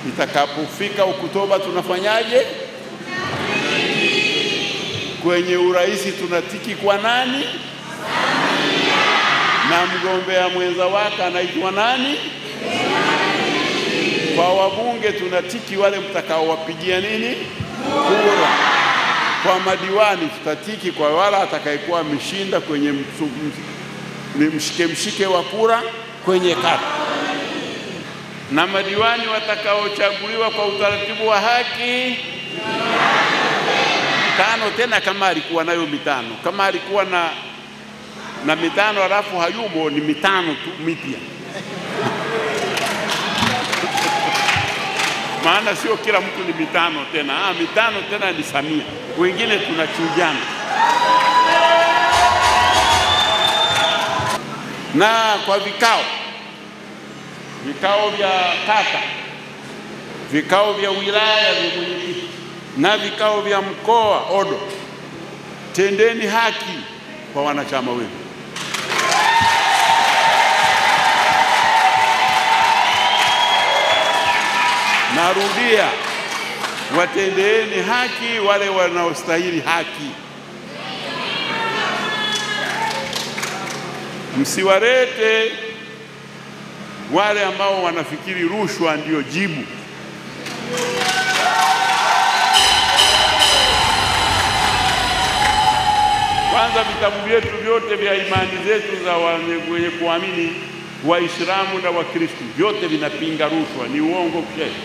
Itakapofika Oktoba tunafanyaje? Kwenye uraisi tunatiki kwa nani? Na mgombea mwenza wake anaitwa nani? Kwa wabunge tunatiki wale mtakaowapigia nini? Kura. Kwa madiwani tutatiki kwa wala atakayekuwa ameshinda kwenye mshike wa kura kwenye kata. Na madiwani watakaochaguliwa kwa utaratibu wa haki tano, tena kama alikuwa nayo mitano. Kama alikuwa na mitano alafu hayumo, ni mitano tu mipya. Maana sio kila mtu ni mitano tena. Mitano tena ni Samia. Wengine tunachujana. Na kwa vikao vya kata, vikao vya wilaya vya mwenyekiti na vikao vya mkoa odo, tendeni haki kwa wanachama wenu. Narudia, watendeni haki wale wanaostahili haki. Msiwarete wale ambao wanafikiri rushwa ndio jibu. Kwanza vitabu vyetu vyote vya imani zetu za wenye kuamini Waislamu na Wakristo vyote vinapinga rushwa, ni uongo kusema.